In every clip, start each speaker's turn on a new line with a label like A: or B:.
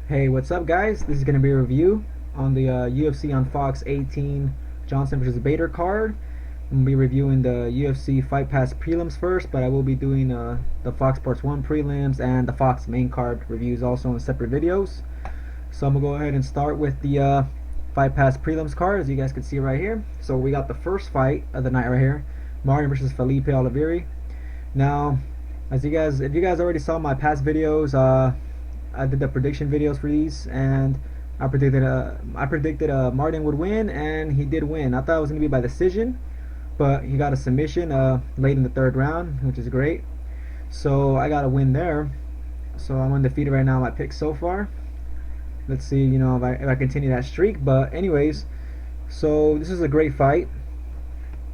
A: Hey, what's up, guys? This is going to be a review on the UFC on Fox 18 Johnson versus Bader card. I'm going to be reviewing the UFC Fight Pass prelims first, but I will be doing the Fox Sports 1 prelims and the Fox main card reviews also in separate videos. So I'm going to go ahead and start with the Fight Pass prelims card, as you guys can see right here. So we got the first fight of the night right here, Martin versus Felipe Oliveira. Now, if you guys already saw my past videos, I did the prediction videos for these, and I predicted Martin would win, and he did win. I thought it was gonna be by decision, but he got a submission late in the third round, which is great. So I got a win there. So I'm undefeated right now. My picks so far. Let's see, if I continue that streak. But anyways, so this is a great fight.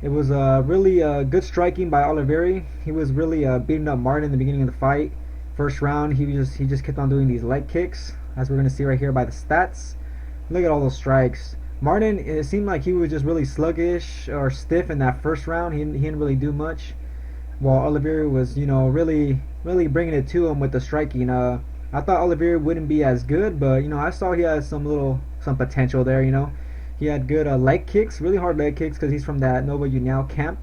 A: It was really good striking by Oliveira. He was really beating up Martin in the beginning of the fight. First round, he just kept on doing these leg kicks, as we're gonna see right here by the stats. Look at all those strikes. Martin, it seemed like he was just really sluggish or stiff in that first round. He didn't really do much, while Oliveira was, really bringing it to him with the striking. I thought Oliveira wouldn't be as good, but I saw he had some potential there. He had good leg kicks, really hard leg kicks, because he's from that Nova União camp.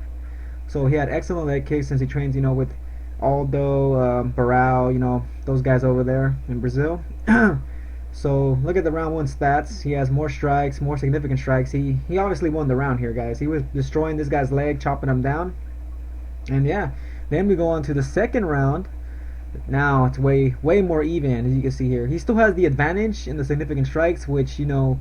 A: So he had excellent leg kicks since he trains, with Aldo, Barral, those guys over there in Brazil. So look at the round one stats. He has more strikes, more significant strikes. He obviously won the round here, guys. He was destroying this guy's leg, chopping him down. And yeah, then we go on to the second round. Now it's way more even, as you can see here. He still has the advantage in the significant strikes, which you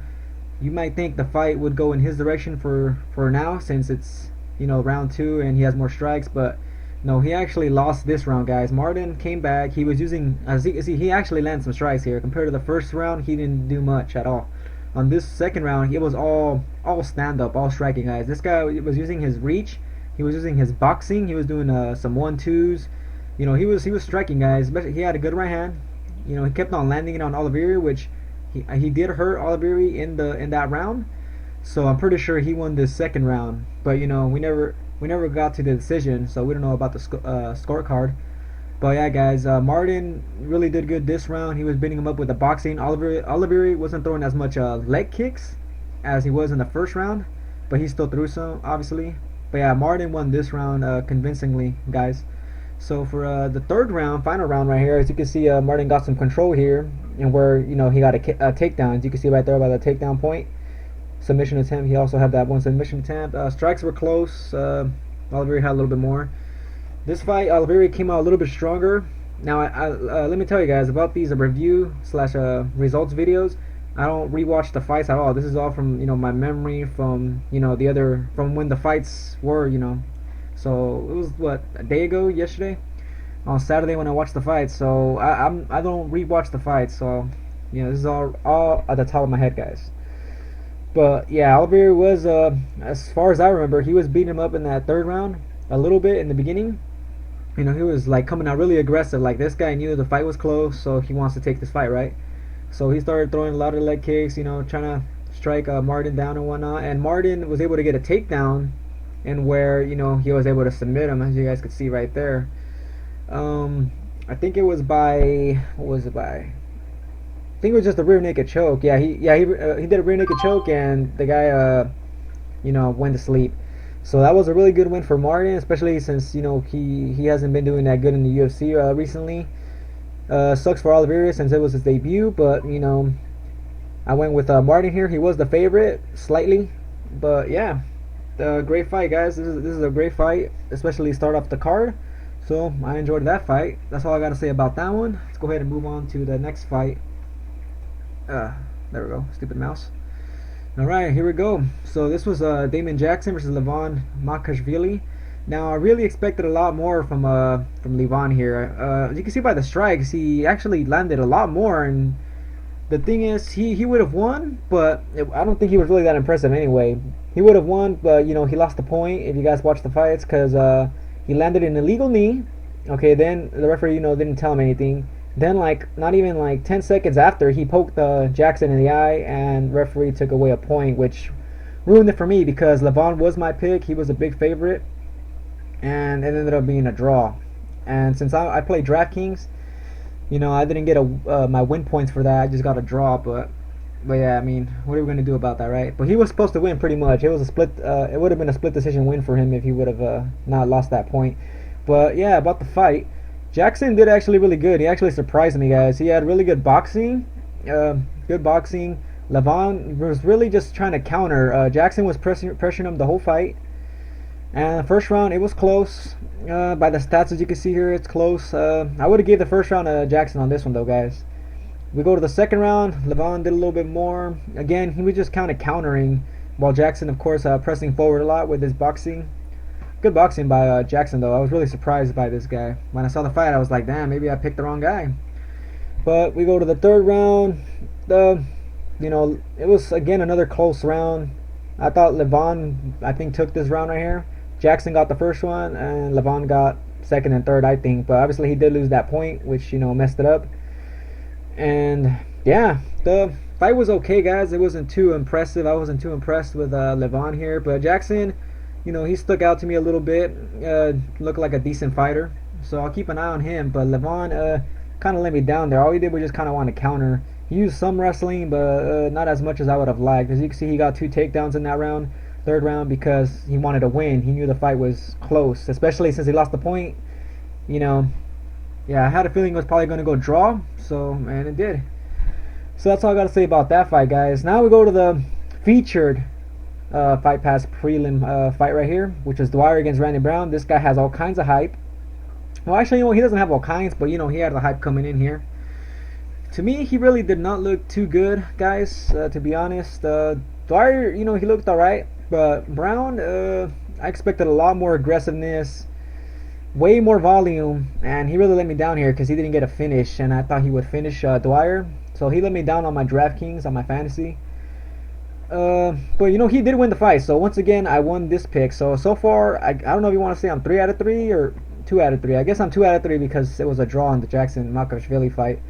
A: might think the fight would go in his direction for now, since it's round two and he has more strikes, but no, he actually lost this round, guys. Martin came back. He was using, as you can see, he actually landed some strikes here. Compared to the first round, he didn't do much at all. On this second round, it was all stand up, all striking, guys. This guy was using his reach. He was using his boxing. He was doing some 1-2s. He was striking, guys. He had a good right hand. He kept on landing it on Oliveira, which he did hurt Oliveira in that round. So I'm pretty sure he won this second round. But we never got to the decision, so we don't know about the scorecard. But yeah, guys, Martin really did good this round. He was beating him up with the boxing. Oliveira wasn't throwing as much leg kicks as he was in the first round, but he still threw some, obviously. But yeah, Martin won this round convincingly, guys. So for the third round, final round right here, as you can see, Martin got some control here, and where he got a takedown. As you can see right there by the takedown point. Submission attempt. He also had that one submission attempt. Strikes were close. Oliveira had a little bit more. This fight, Oliveira came out a little bit stronger. Now, let me tell you guys about these review / results videos. I don't rewatch the fights at all. This is all from my memory from from when the fights were. So it was what, a day ago, yesterday, on Saturday when I watched the fights. So I don't rewatch the fights. So this is all at the top of my head, guys. But yeah, Oliveira was, as far as I remember, he was beating him up in that third round a little bit in the beginning. He was like coming out really aggressive. Like, this guy knew the fight was close, so he wants to take this fight, right? So he started throwing a lot of leg kicks, trying to strike Martin down and whatnot. And Martin was able to get a takedown, and where he was able to submit him, as you guys could see right there. I think it was by, what was it by? I think it was just a rear naked choke. Yeah, he did a rear naked choke, and the guy went to sleep. So that was a really good win for Martin, especially since he hasn't been doing that good in the UFC recently. Sucks for Oliveira since it was his debut, but I went with Martin here. He was the favorite slightly, but yeah, great fight, guys. This is a great fight, especially start off the card. So I enjoyed that fight. That's all I gotta say about that one. Let's go ahead and move on to the next fight. There we go, stupid mouse. Alright, here we go. So this was Damon Jackson versus Levon Makashvili. Now, I really expected a lot more from Levon here. As you can see by the strikes, he actually landed a lot more, and the thing is, he would have won, but I don't think he was really that impressive anyway. He would have won, but he lost the point, if you guys watch the fights, because he landed an illegal knee. Okay, then the referee didn't tell him anything. Then, not even 10 seconds after, he poked Jackson in the eye, and referee took away a point, which ruined it for me, because Levon was my pick. He was a big favorite, and it ended up being a draw. And since I play DraftKings, You know, I didn't get my win points for that. I just got a draw, but yeah, I mean, what are we gonna do about that, right? But he was supposed to win pretty much. It was a split. It would have been a split decision win for him if he would have not lost that point. But yeah, about the fight, Jackson did actually really good. He actually surprised me, guys. He had really good boxing. Good boxing. Levon was really just trying to counter. Jackson was pressuring him the whole fight. And the first round, it was close. By the stats, as you can see here, it's close. I would have gave the first round to Jackson on this one, though, guys. We go to the second round. Levon did a little bit more. Again, he was just kind of countering, while Jackson, of course, pressing forward a lot with his boxing. Good boxing by Jackson, though. I was really surprised by this guy. When I saw the fight, I was like, damn, maybe I picked the wrong guy. But we go to the third round. It was, again, another close round. I thought Levon, I think, took this round right here. Jackson got the first one, and Levon got second and third, I think. But obviously, he did lose that point, which, messed it up. And yeah, the fight was okay, guys. It wasn't too impressive. I wasn't too impressed with Levon here, but Jackson, he stuck out to me a little bit. Looked like a decent fighter, so I'll keep an eye on him. But Levon kind of let me down there. All he did was just kind of want to counter. He used some wrestling, but not as much as I would have liked. As you can see, he got 2 takedowns in that round, third round, because he wanted to win. He knew the fight was close, especially since he lost the point. Yeah, I had a feeling it was probably going to go draw, and it did. So that's all I got to say about that fight, guys. Now we go to the featured Fight Pass prelim fight right here, which is Dwyer against Randy Brown. This guy has all kinds of hype. Well, actually, he doesn't have all kinds, but, he had the hype coming in here. To me, he really did not look too good, guys, to be honest. Dwyer, he looked alright, but Brown, I expected a lot more aggressiveness, way more volume, and he really let me down here because he didn't get a finish, and I thought he would finish Dwyer. So he let me down on my DraftKings, on my fantasy. But he did win the fight, so once again I won this pick. So far, I don't know if you want to say I'm 3 out of 3 or 2 out of 3. I guess I'm 2 out of 3 because it was a draw in the Jackson Makashvili fight.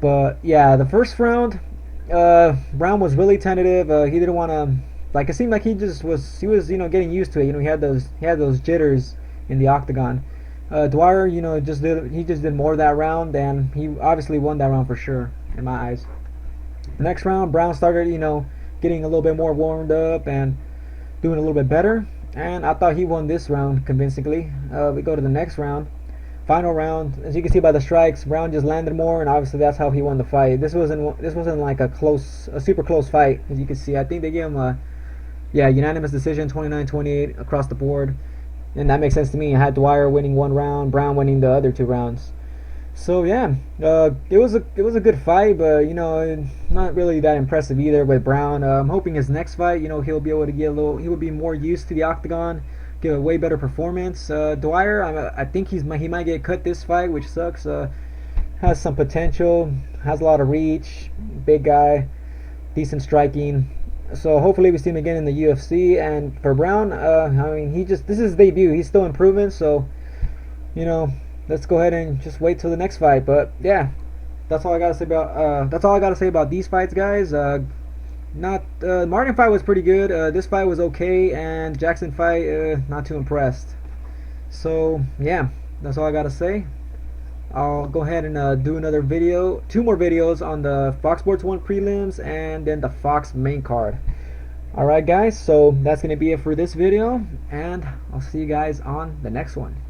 A: But yeah, the first round, Brown was really tentative. He didn't want to, like, it seemed like he was getting used to it. He had those jitters in the octagon. Dwyer, he just did more that round, and he obviously won that round for sure in my eyes. The next round, Brown started, getting a little bit more warmed up and doing a little bit better, and I thought he won this round convincingly. We go to the next round, final round. As you can see by the strikes, Brown just landed more, and obviously that's how he won the fight. This wasn't like a super close fight. As you can see, I think they gave him a unanimous decision, 29-28 across the board. And that makes sense to me. I had Dwyer winning 1 round, Brown winning the other 2 rounds. So yeah, it was a good fight, but not really that impressive either with Brown. I'm hoping his next fight, he'll be able to he will be more used to the octagon, give a way better performance. Dwyer, I think he might get cut this fight, which sucks. Has some potential, has a lot of reach, big guy, decent striking. So hopefully we see him again in the UFC. And for Brown, this is his debut. He's still improving. So, let's go ahead and just wait till the next fight. But yeah, that's all I gotta say about these fights, guys. Martin fight was pretty good. This fight was okay, and Jackson fight, not too impressed. So yeah, that's all I gotta say. I'll go ahead and do another video, 2 more videos on the Fox Sports 1 prelims and then the Fox main card. Alright guys, so that's going to be it for this video, and I'll see you guys on the next one.